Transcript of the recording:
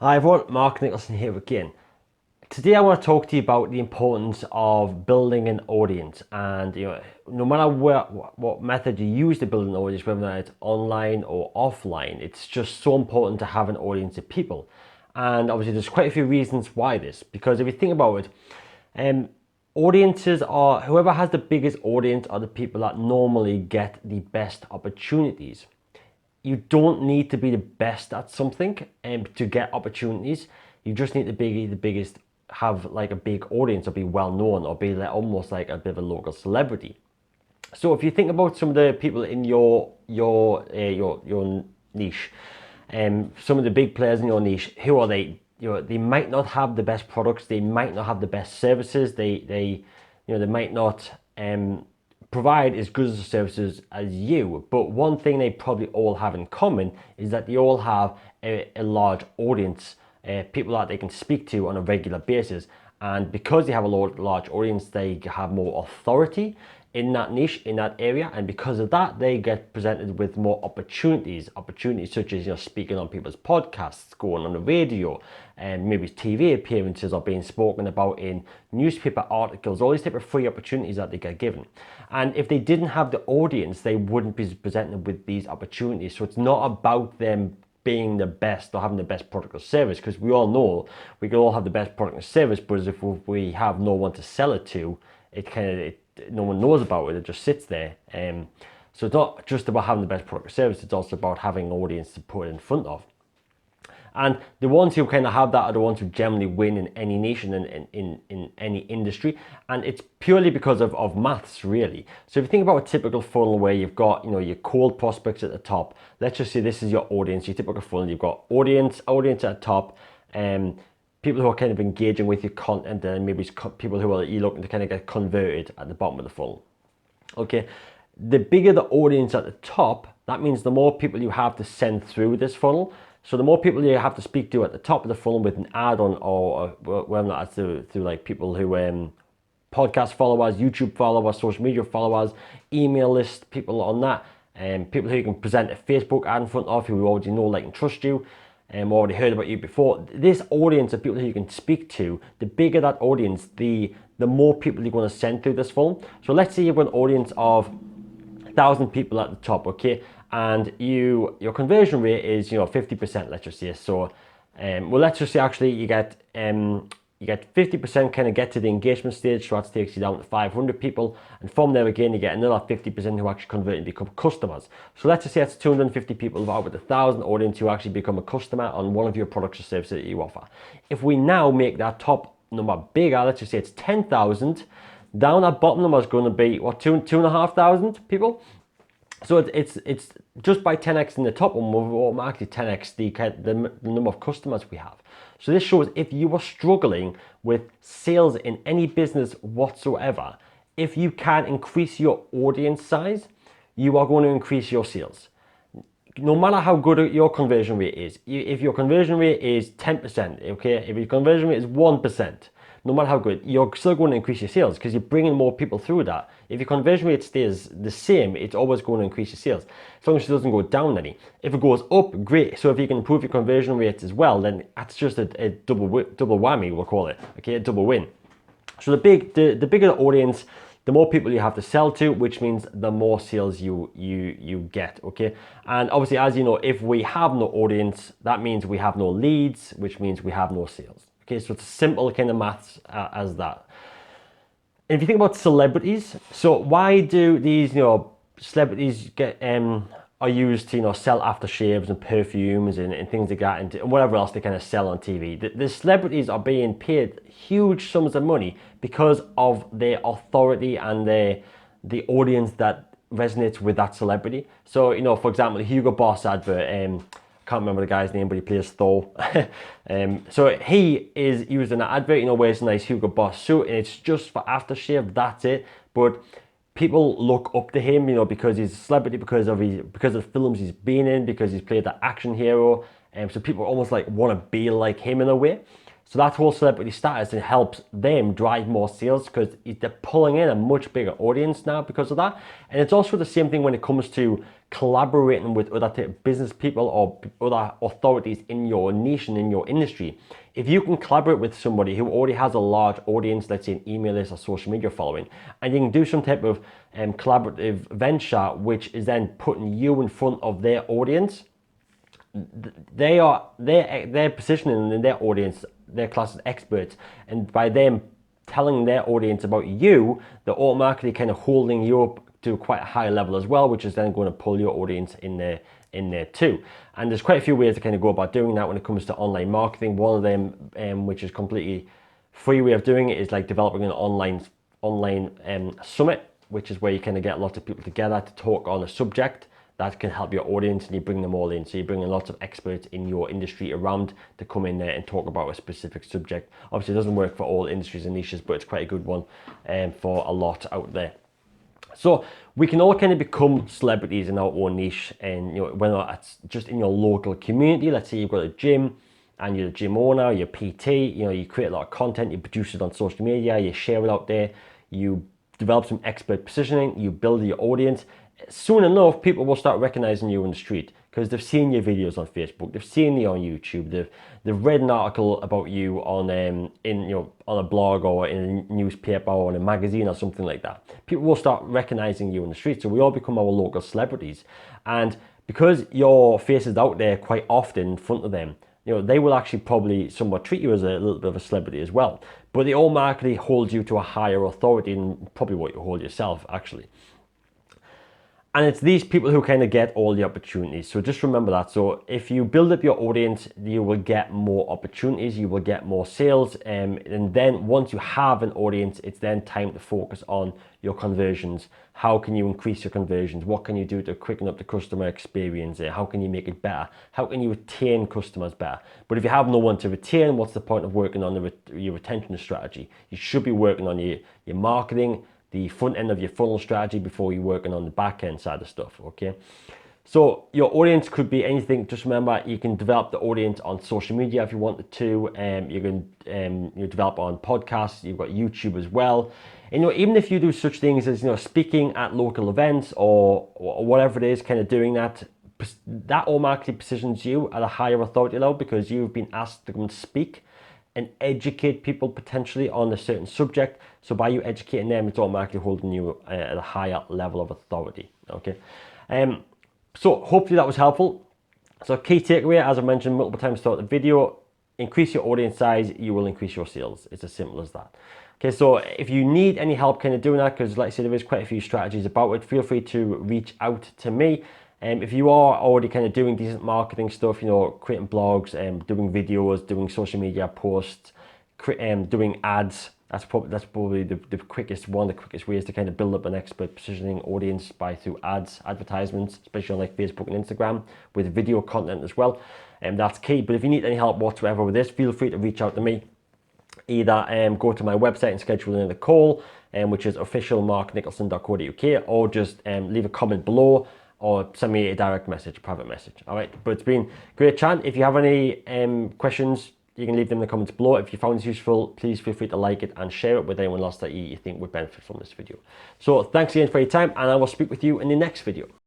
Hi everyone, Mark Nicholson here again. Today I want to talk to you about the importance of building an audience, and no matter what method you use to build an audience, whether it's online or offline, it's just so important to have an audience of people. And obviously there's quite a few reasons why this, because if you think about it, audiences are, whoever has the biggest audience are the people that normally get the best opportunities. You don't need to be the best at something to get opportunities. You just need to be the biggest, have like a big audience, or be well known, or be like almost like a bit of a local celebrity. So if you think about some of the people in your niche, some of the big players in your niche, who are they? They might not have the best products, they might not have the best services, they might not provide as good as the services as you, but one thing they probably all have in common is that they all have a large audience, people that they can speak to on a regular basis. And because they have a large audience, they have more authority in that niche, in that area, and because of that, they get presented with more opportunities such as speaking on people's podcasts, going on the radio, and maybe TV appearances, or being spoken about in newspaper articles, all these type of free opportunities that they get given. And if they didn't have the audience, they wouldn't be presented with these opportunities. So it's not about them being the best or having the best product or service, because we all know we can all have the best product or service, but if we have no one to sell it to, no one knows about it, it just sits there. So it's not just about having the best product or service, it's also about having an audience to put it in front of. And the ones who kind of have that are the ones who generally win in any niche and in any industry. And it's purely because of maths, really. So if you think about a typical funnel where you've got, your cold prospects at the top, let's just say this is your audience, your typical funnel, you've got audience at the top, people who are kind of engaging with your content, and maybe people who are looking to kind of get converted at the bottom of the funnel. Okay, the bigger the audience at the top, that means the more people you have to send through this funnel. So the more people you have to speak to at the top of the funnel with an add-on, or whether that's through like people who podcast followers, YouTube followers, social media followers, email list people on that, and people who you can present a Facebook ad in front of, who already know, like, and trust you, and already heard about you before. This audience of people who you can speak to, the bigger that audience, the more people you're going to send through this funnel. So let's say you've got an audience of 1,000 people at the top, okay, and your conversion rate is 50%, let's just say. So well, let's just say actually you get 50% kind of get to the engagement stage, so that takes you down to 500 people, and from there again you get another 50% who actually convert and become customers. So let's just say that's 250 people out of the 1,000 audience who actually become a customer on one of your products or services that you offer. If we now make that top number bigger, let's just say it's 10,000, down that bottom number is going to be what, 2,500 people. So it's just by 10x in the top one, we've automatically 10x the number of customers we have. So this shows if you are struggling with sales in any business whatsoever, if you can increase your audience size, you are going to increase your sales. No matter how good your conversion rate is, if your conversion rate is 10%, okay, if your conversion rate is 1%, no matter how good, you're still going to increase your sales because you're bringing more people through that. If your conversion rate stays the same, it's always going to increase your sales, as long as it doesn't go down any. If it goes up, great. So if you can improve your conversion rates as well, then that's just a double whammy, we'll call it, okay, a double win. So the bigger the audience, the more people you have to sell to, which means the more sales you get, okay? And obviously, as you know, if we have no audience, that means we have no leads, which means we have no sales. Okay, so it's a simple kind of maths as that. And if you think about celebrities, so why do these celebrities are used to sell aftershaves and perfumes and things like that, and whatever else they kind of sell on TV? The celebrities are being paid huge sums of money because of their authority and the audience that resonates with that celebrity. So for example, Hugo Boss advert. Can't remember the guy's name, but he plays Thor. So he is used in an advert, wears a nice Hugo Boss suit, and it's just for aftershave, that's it. But people look up to him, because he's a celebrity, because of the films he's been in, because he's played the action hero. So people almost like want to be like him in a way. So that whole celebrity status, it helps them drive more sales because they're pulling in a much bigger audience now because of that. And it's also the same thing when it comes to collaborating with other business people or other authorities in your niche and in your industry. If you can collaborate with somebody who already has a large audience, let's say an email list or social media following, and you can do some type of collaborative venture, which is then putting you in front of their audience, they're positioning in their audience, their class as experts, and by them telling their audience about you, they're automatically kind of holding you up to quite a high level as well, which is then going to pull your audience in there too. And there's quite a few ways to kind of go about doing that when it comes to online marketing. One of them, which is completely free way of doing it, is like developing an online summit, which is where you kind of get lots of people together to talk on a subject that can help your audience, and you bring them all in. So you bring in lots of experts in your industry around to come in there and talk about a specific subject. Obviously, it doesn't work for all industries and niches, but it's quite a good one for a lot out there. So we can all kind of become celebrities in our own niche, and whether that's just in your local community. Let's say you've got a gym and you're a gym owner, you're PT, you create a lot of content, you produce it on social media, you share it out there, you develop some expert positioning, you build your audience. Soon enough, people will start recognizing you on the street because they've seen your videos on Facebook, they've seen you on YouTube, they've read an article about you on on a blog or in a newspaper or in a magazine or something like that. People will start recognizing you on the street, so we all become our local celebrities. And because your face is out there quite often in front of them, they will actually probably somewhat treat you as a little bit of a celebrity as well. But they automatically hold you to a higher authority than probably what you hold yourself, actually. And it's these people who kind of get all the opportunities. So just remember that. So if you build up your audience, you will get more opportunities, you will get more sales. And then once you have an audience, it's then time to focus on your conversions. How can you increase your conversions? What can you do to quicken up the customer experience? How can you make it better? How can you retain customers better? But if you have no one to retain, what's the point of working on your retention strategy? You should be working on your marketing, the front end of your funnel strategy before you're working on the back end side of stuff, okay? So your audience could be anything. Just remember, you can develop the audience on social media if you wanted to. You can develop on podcasts. You've got YouTube as well. And even if you do such things as speaking at local events or whatever it is, kind of doing that automatically positions you at a higher authority level because you've been asked to come and speak and educate people potentially on a certain subject. So by you educating them, it's automatically holding you at a higher level of authority, okay? So hopefully that was helpful. So key takeaway, as I mentioned multiple times throughout the video, increase your audience size, you will increase your sales. It's as simple as that. Okay, so if you need any help kind of doing that, because like I said, there is quite a few strategies about it, feel free to reach out to me. If you are already kind of doing decent marketing stuff, creating blogs, doing videos, doing social media posts, doing ads, that's probably the quickest ways to kind of build up an expert positioning audience through advertisements, especially on like Facebook and Instagram with video content as well. That's key. But if you need any help whatsoever with this, feel free to reach out to me. Either go to my website and schedule in a call, which is officialmarknicholson.co.uk, or just leave a comment below, or send me a direct message, private message. All right, but it's been great chat. If you have any questions, you can leave them in the comments below. If you found this useful, please feel free to like it and share it with anyone else that you think would benefit from this video. So thanks again for your time, and I will speak with you in the next video.